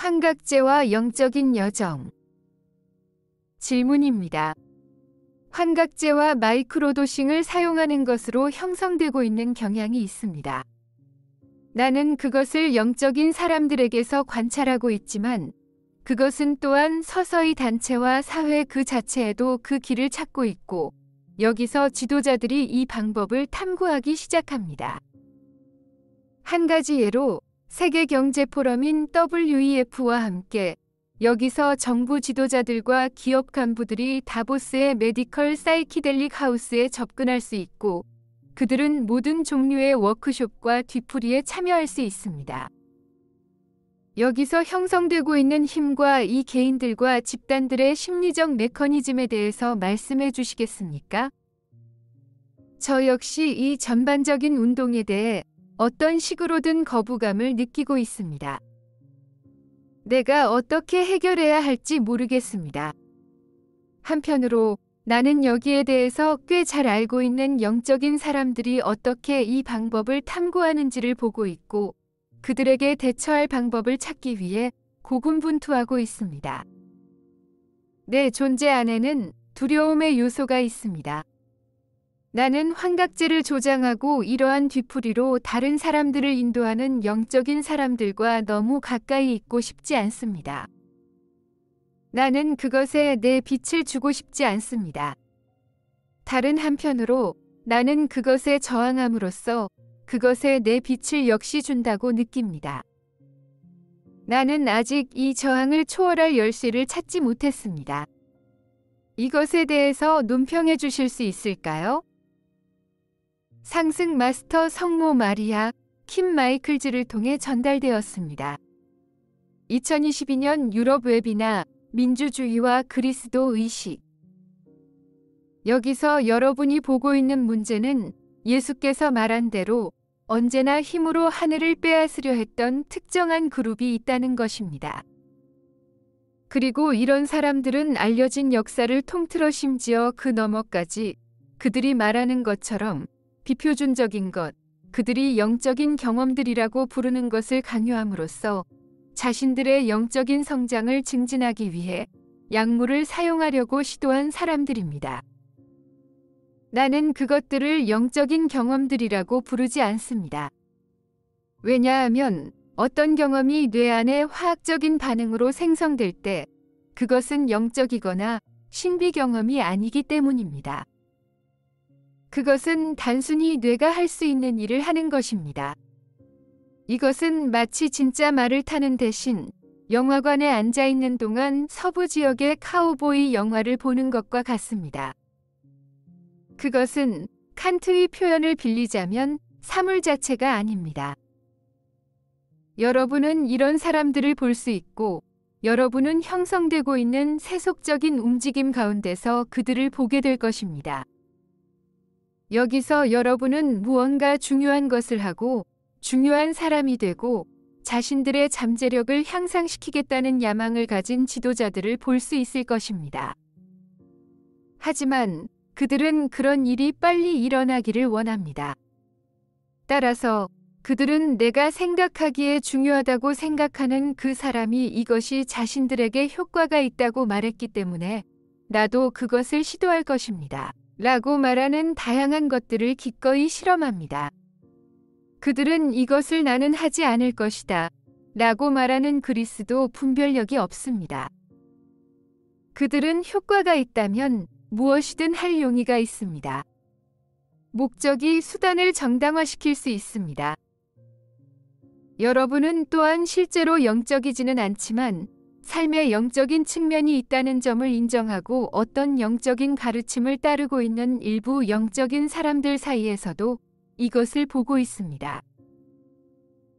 환각제와 영적인 여정. 질문입니다. 환각제와 마이크로도싱을 사용하는 것으로 형성되고 있는 경향이 있습니다. 나는 그것을 영적인 사람들에게서 관찰하고 있지만 그것은 또한 서서히 단체와 사회 그 자체에도 그 길을 찾고 있고 여기서 지도자들이 이 방법을 탐구하기 시작합니다. 한 가지 예로 세계경제포럼인 WEF와 함께 여기서 정부 지도자들과 기업 간부들이 다보스의 메디컬 사이키델릭 하우스에 접근할 수 있고 그들은 모든 종류의 워크숍과 뒤풀이에 참여할 수 있습니다. 여기서 형성되고 있는 힘과 이 개인들과 집단들의 심리적 메커니즘에 대해서 말씀해 주시겠습니까? 저 역시 이 전반적인 운동에 대해 어떤 식으로든 거부감을 느끼고 있습니다. 내가 어떻게 해결해야 할지 모르겠습니다. 한편으로 나는 여기에 대해서 꽤 잘 알고 있는 영적인 사람들이 어떻게 이 방법을 탐구하는지를 보고 있고 그들에게 대처할 방법을 찾기 위해 고군분투하고 있습니다. 내 존재 안에는 두려움의 요소가 있습니다. 나는 환각제를 조장하고 이러한 뒤풀이로 다른 사람들을 인도하는 영적인 사람들과 너무 가까이 있고 싶지 않습니다. 나는 그것에 내 빛을 주고 싶지 않습니다. 다른 한편으로 나는 그것에 저항함으로써 그것에 내 빛을 역시 준다고 느낍니다. 나는 아직 이 저항을 초월할 열쇠를 찾지 못했습니다. 이것에 대해서 논평해 주실 수 있을까요? 상승 마스터 성모 마리아 킴 마이클즈를 통해 전달되었습니다. 2022년 유럽 웹이나 민주주의와 그리스도 의식. 여기서 여러분이 보고 있는 문제는 예수께서 말한 대로 언제나 힘으로 하늘을 빼앗으려 했던 특정한 그룹이 있다는 것입니다. 그리고 이런 사람들은 알려진 역사를 통틀어 심지어 그 너머까지 그들이 말하는 것처럼 비표준적인 것, 그들이 영적인 경험들이라고 부르는 것을 강요함으로써 자신들의 영적인 성장을 증진하기 위해 약물을 사용하려고 시도한 사람들입니다. 나는 그것들을 영적인 경험들이라고 부르지 않습니다. 왜냐하면 어떤 경험이 뇌 안에 화학적인 반응으로 생성될 때 그것은 영적이거나 신비 경험이 아니기 때문입니다. 그것은 단순히 뇌가 할 수 있는 일을 하는 것입니다. 이것은 마치 진짜 말을 타는 대신 영화관에 앉아 있는 동안 서부 지역의 카우보이 영화를 보는 것과 같습니다. 그것은 칸트의 표현을 빌리자면 사물 자체가 아닙니다. 여러분은 이런 사람들을 볼 수 있고 여러분은 형성되고 있는 세속적인 움직임 가운데서 그들을 보게 될 것입니다. 여기서 여러분은 무언가 중요한 것을 하고 중요한 사람이 되고 자신들의 잠재력을 향상시키겠다는 야망을 가진 지도자들을 볼 수 있을 것입니다. 하지만 그들은 그런 일이 빨리 일어나기를 원합니다. 따라서 그들은 내가 생각하기에 중요하다고 생각하는 그 사람이 이것이 자신들에게 효과가 있다고 말했기 때문에 나도 그것을 시도할 것입니다. 라고 말하는 다양한 것들을 기꺼이 실험합니다. 그들은 이것을 나는 하지 않을 것이다. 라고 말하는 그리스도 분별력이 없습니다. 그들은 효과가 있다면 무엇이든 할 용의가 있습니다. 목적이 수단을 정당화시킬 수 있습니다. 여러분은 또한 실제로 영적이지는 않지만 삶의 영적인 측면이 있다는 점을 인정하고 어떤 영적인 가르침을 따르고 있는 일부 영적인 사람들 사이에서도 이것을 보고 있습니다.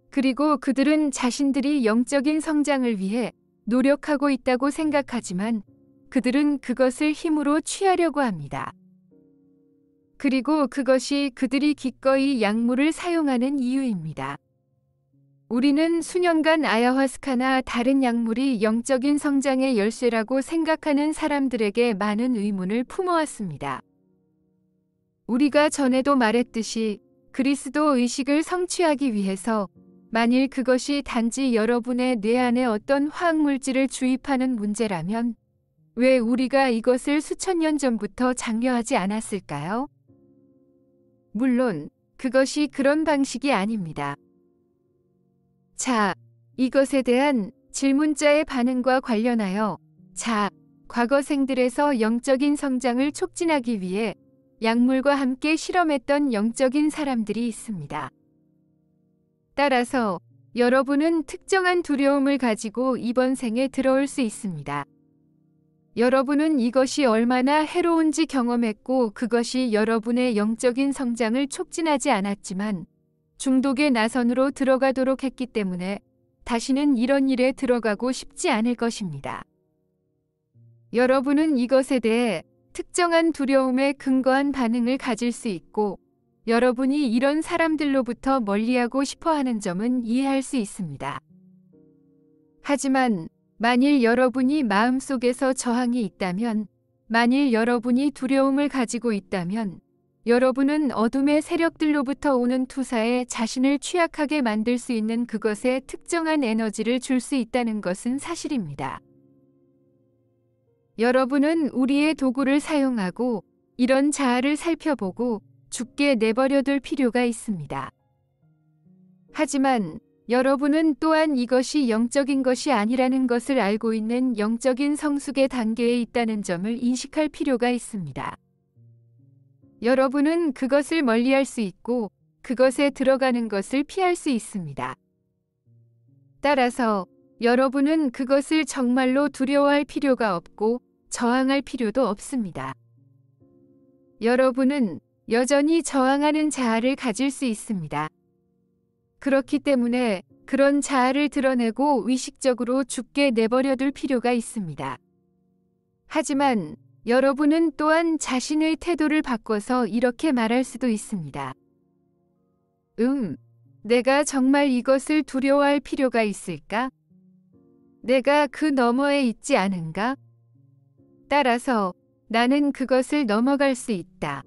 그리고 그들은 자신들이 영적인 성장을 위해 노력하고 있다고 생각하지만 그들은 그것을 힘으로 취하려고 합니다. 그리고 그것이 그들이 기꺼이 약물을 사용하는 이유입니다. 우리는 수년간 아야화스카나 다른 약물이 영적인 성장의 열쇠라고 생각하는 사람들에게 많은 의문을 품어왔습니다. 우리가 전에도 말했듯이 그리스도 의식을 성취하기 위해서 만일 그것이 단지 여러분의 뇌 안에 어떤 화학물질을 주입하는 문제라면 왜 우리가 이것을 수천 년 전부터 장려하지 않았을까요? 물론 그것이 그런 방식이 아닙니다. 자, 이것에 대한 질문자의 반응과 관련하여 과거생들에서 영적인 성장을 촉진하기 위해 약물과 함께 실험했던 영적인 사람들이 있습니다. 따라서 여러분은 특정한 두려움을 가지고 이번 생에 들어올 수 있습니다. 여러분은 이것이 얼마나 해로운지 경험했고 그것이 여러분의 영적인 성장을 촉진하지 않았지만 중독의 나선으로 들어가도록 했기 때문에 다시는 이런 일에 들어가고 싶지 않을 것입니다. 여러분은 이것에 대해 특정한 두려움에 근거한 반응을 가질 수 있고 여러분이 이런 사람들로부터 멀리하고 싶어 하는 점은 이해할 수 있습니다. 하지만 만일 여러분이 마음속에서 저항이 있다면, 만일 여러분이 두려움을 가지고 있다면 여러분은 어둠의 세력들로부터 오는 투사에 자신을 취약하게 만들 수 있는 그것에 특정한 에너지를 줄 수 있다는 것은 사실입니다. 여러분은 우리의 도구를 사용하고 이런 자아를 살펴보고 죽게 내버려둘 필요가 있습니다. 하지만 여러분은 또한 이것이 영적인 것이 아니라는 것을 알고 있는 영적인 성숙의 단계에 있다는 점을 인식할 필요가 있습니다. 여러분은 그것을 멀리할 수 있고 그것에 들어가는 것을 피할 수 있습니다. 따라서 여러분은 그것을 정말로 두려워할 필요가 없고 저항할 필요도 없습니다. 여러분은 여전히 저항하는 자아를 가질 수 있습니다. 그렇기 때문에 그런 자아를 드러내고 의식적으로 죽게 내버려둘 필요가 있습니다. 하지만 여러분은 또한 자신의 태도를 바꿔서 이렇게 말할 수도 있습니다. 내가 정말 이것을 두려워할 필요가 있을까? 내가 그 너머에 있지 않은가? 따라서 나는 그것을 넘어갈 수 있다.